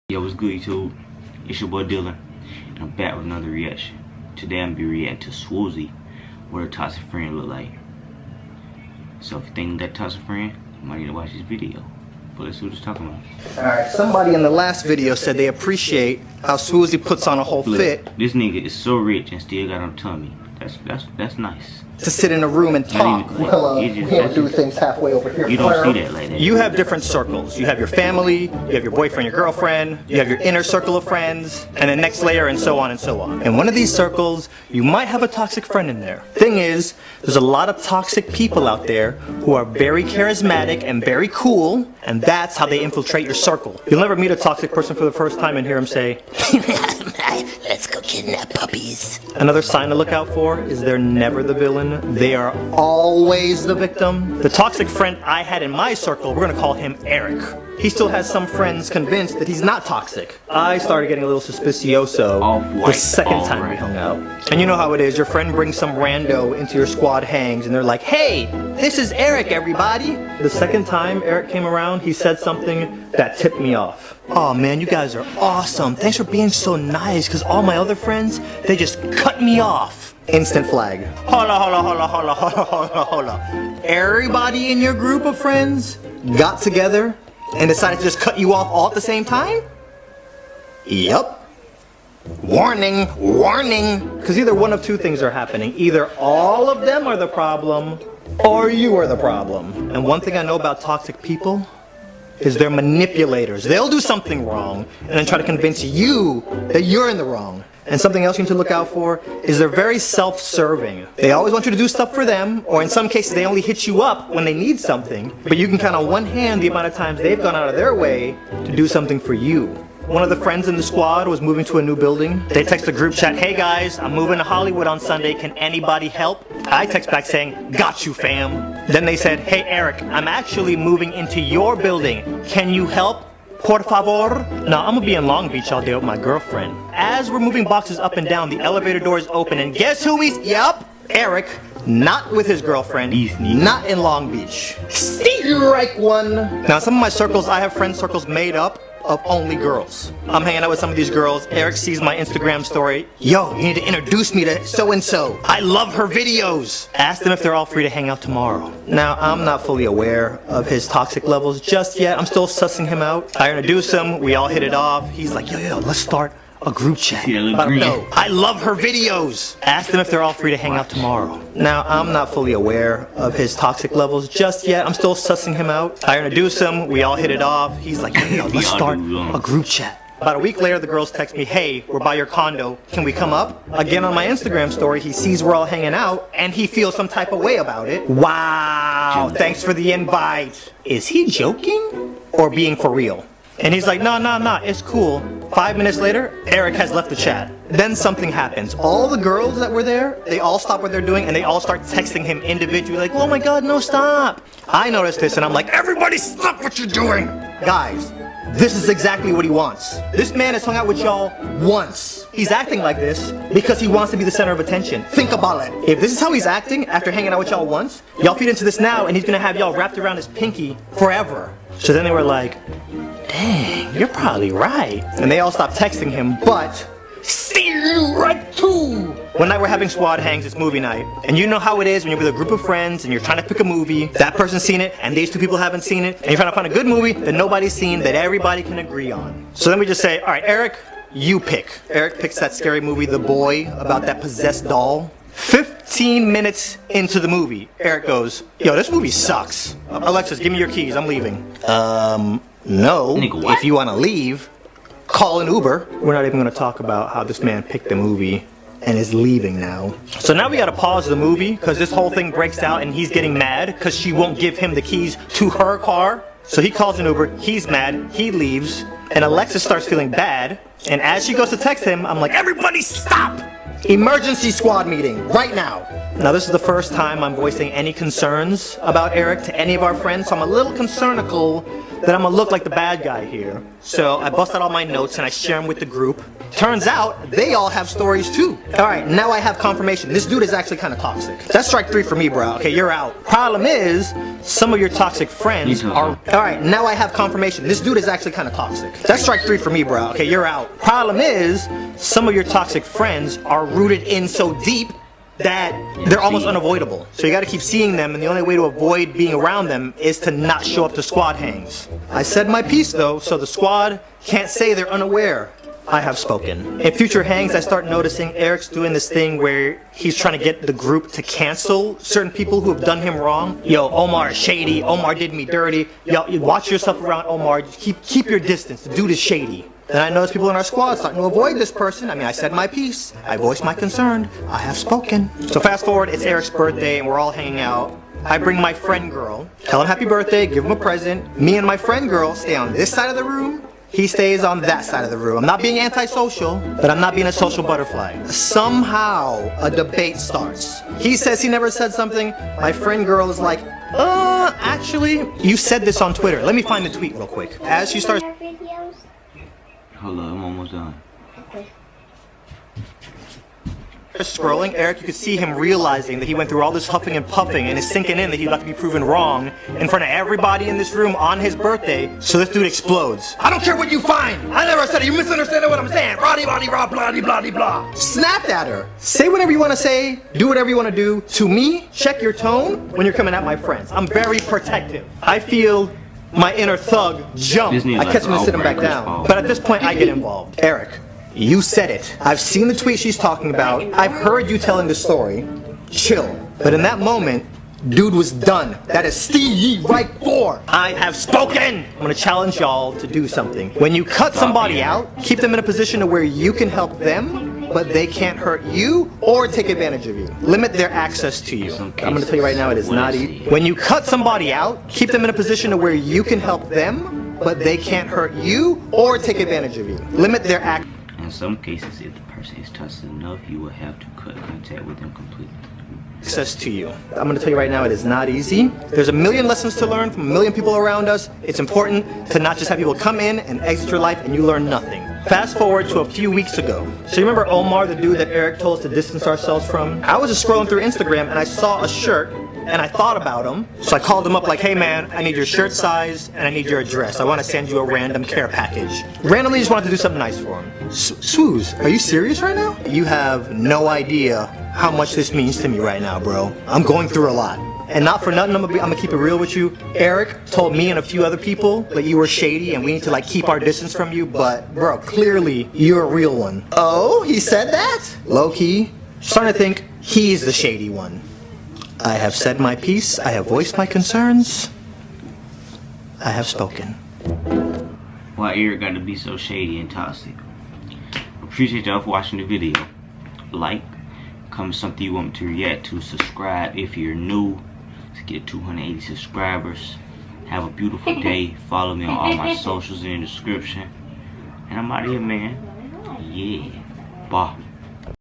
Yo, what's good, YouTube? It's your boy Dylan, and I'm back with another reaction. Today I'm gonna be reacting to Swoozie, what a toxic friend look like. So if you think that toxic friend, you might need to watch this video. But let's see what it's talking about. Alright, somebody in the last video said they appreciate how Swoozie puts on a whole fit This nigga is so rich and still got a tummy. That's nice. to sit in a room and talk. Well, we don't do things halfway over here. You don't see that like that. You have different circles. You have your family, you have your boyfriend, your girlfriend, you have your inner circle of friends, and the next layer, and so on and so on. In one of these circles, you might have a toxic friend in there. Thing is, there's a lot of toxic people out there who are very charismatic and very cool, and that's how they infiltrate your circle. You'll never meet a toxic person for the first time and hear him say, "Let's go kidnap puppies." Another sign to look out for is they're never the villain. They are always the victim. The toxic friend I had in my circle, we're gonna call him Eric. He still has some friends convinced that he's not toxic. I started getting a little suspicioso the second time we hung out. And you know how it is, your friend brings some rando into your squad hangs and they're like, "Hey, this is Eric, everybody." The second time Eric came around, he said something that tipped me off. "Oh man, you guys are awesome. Thanks for being so nice, because all my other friends, they just cut me off." Instant flag. Hola, hola, hola, hola, hola, hola, hola. Everybody in your group of friends got together and decided to just cut you off all at the same time? Yup. Warning, warning. Because either one of two things are happening. Either all of them are the problem, or you are the problem. And one thing I know about toxic people is they're manipulators. They'll do something wrong and then try to convince you that you're in the wrong. And something else you need to look out for is they're very self-serving. They always want you to do stuff for them, or in some cases they only hit you up when they need something, but you can count on one hand the amount of times they've gone out of their way to do something for you. One of the friends in the squad was moving to a new building. They text the group chat, "Hey guys, I'm moving to Hollywood on Sunday, can anybody help?" I text back saying, "Got you, fam." Then they said, "Hey Eric, I'm actually moving into your building, can you help? Por favor." Now I'm gonna be in Long Beach all day with my girlfriend. As we're moving boxes up and down, the elevator doors open and guess who he's, yup, Eric, not with his girlfriend, not in Long Beach. Strike one. Now some of my circles, I have friend circles made up of only girls. I'm hanging out with some of these girls. Eric sees my Instagram story. "Yo, you need to introduce me to so-and-so. I love her videos." Ask them if they're all free to hang out tomorrow. Now, I'm not fully aware of his toxic levels just yet. I'm still sussing him out. I introduce him, we all hit it off. He's like, yo, let's start a group chat. No, I love her videos. Ask them if they're all free to hang out tomorrow. Now, I'm not fully aware of his toxic levels just yet. I'm still sussing him out. I introduce him, we all hit it off. He's like, yo, let's start a group chat. About a week later, the girls text me, "Hey, we're by your condo. Can we come up?" Again, on my Instagram story, he sees we're all hanging out, and he feels some type of way about it. Wow, thanks for the invite. Is he joking or being for real? And he's like, nah, it's cool. 5 minutes later, Eric has left the chat. Then something happens. All the girls that were there, they all stop what they're doing and they all start texting him individually like, "Oh my god, no, stop." I noticed this and I'm like, everybody stop what you're doing. Guys, this is exactly what he wants. This man has hung out with y'all once. He's acting like this because he wants to be the center of attention. Think about it. If this is how he's acting after hanging out with y'all once, y'all feed into this now and he's gonna have y'all wrapped around his pinky forever. So then they were like, "Dang, you're probably right." And they all stopped texting him, but see you right too. One night we're having squad hangs, it's movie night. And you know how it is when you're with a group of friends and you're trying to pick a movie, that person's seen it and these two people haven't seen it, and you're trying to find a good movie that nobody's seen that everybody can agree on. So then we just say, "All right, Eric, you pick." Eric picks that scary movie, The Boy, about that possessed doll. 15 minutes into the movie, Eric goes, "Yo, this movie sucks. Alexis, give me your keys, I'm leaving." No, if you want to leave, call an Uber. We're not even going to talk about how this man picked the movie and is leaving now. So now we got to pause the movie because this whole thing breaks out and he's getting mad because she won't give him the keys to her car. So he calls an Uber, he's mad, he leaves, and Alexis starts feeling bad. And as she goes to text him, I'm like, everybody stop! Emergency squad meeting, right now. Now this is the first time I'm voicing any concerns about Eric to any of our friends, so I'm a little concernical that I'm gonna look like the bad guy here. So I bust out all my notes and I share them with the group. Turns out they all have stories too. Alright, now I have confirmation. This dude is actually kind of toxic. That's strike 3 for me, bro. Okay, you're out. Problem is, some of your toxic friends are... Alright, now I have confirmation. This dude is actually kind of toxic. That's strike 3 for me, bro. Okay, you're out. Problem is, some of your toxic friends are rooted in so deep that they're almost unavoidable. So you gotta keep seeing them, and the only way to avoid being around them is to not show up to squad hangs. I said my piece though, so the squad can't say they're unaware. I have spoken. In future hangs, I start noticing Eric's doing this thing where he's trying to get the group to cancel certain people who have done him wrong. Yo, Omar is shady, Omar did me dirty. Yo, you watch yourself around Omar, keep your distance, the dude is shady. Then I notice people in our squad starting to avoid this person. I mean, I said my piece. I voiced my concern. I have spoken. So fast forward, it's Eric's birthday and we're all hanging out. I bring my friend girl, tell him happy birthday, give him a present. Me and my friend girl stay on this side of the room. He stays on that side of the room. I'm not being antisocial, but I'm not being a social butterfly. Somehow, a debate starts. He says he never said something. My friend girl is like, actually, you said this on Twitter. Let me find the tweet real quick. As she starts... Hold on, I'm almost done. Scrolling, Eric, you could see him realizing that he went through all this huffing and puffing and is sinking in that he's about to be proven wrong in front of everybody in this room on his birthday, so this dude explodes. I don't care what you find! I never said it, you misunderstand what I'm saying! Roddy, blah, blah, blah, blah. Snapped at her. Say whatever you want to say, do whatever you want to do. To me, check your tone when you're coming at my friends. I'm very protective. I feel my inner thug jump. I catch him and sit him back down. But at this point, I get involved. Eric, you said it. I've seen the tweet she's talking about. I've heard you telling the story. Chill. But in that moment, dude was done. That is Steve right 4. I have spoken. I'm gonna challenge y'all to do something. When you cut somebody out, keep them in a position to where you can help them, but they can't hurt you or take advantage of you. Limit their access to you. I'm gonna tell you right now, it is not easy. When you cut somebody out, keep them in a position to where you can help them, but they can't hurt you or take advantage of you. Limit their access. In some cases, if the person is toxic enough, you will have to cut contact with them completely. Access to you. I'm going to tell you right now, it is not easy. There's a million lessons to learn from a million people around us. It's important to not just have people come in and exit your life and you learn nothing. Fast forward to a few weeks ago. So you remember Omar, the dude that Eric told us to distance ourselves from? I was just scrolling through Instagram and I saw a shirt and I thought about him. So I called him up like, hey man, I need your shirt size and I need your address. I want to send you a random care package. Randomly just wanted to do something nice for him. Swooze, are you serious right now? You have no idea how much this means to me right now, bro. I'm going through a lot. And not for nothing, I'm gonna keep it real with you. Eric told me and a few other people that you were shady and we need to like keep our distance from you, but bro, clearly you're a real one. Oh, he said that? Low key, starting to think he's the shady one. I have said my piece, I have voiced my concerns, I have spoken. Why Eric got to be so shady and toxic? Appreciate y'all for watching the video. Like, comment something you want me to react to, subscribe if you're new. Let's get 280 subscribers. Have a beautiful day. Follow me on all my socials in the description. And I'm out of here, man. Yeah. Bye.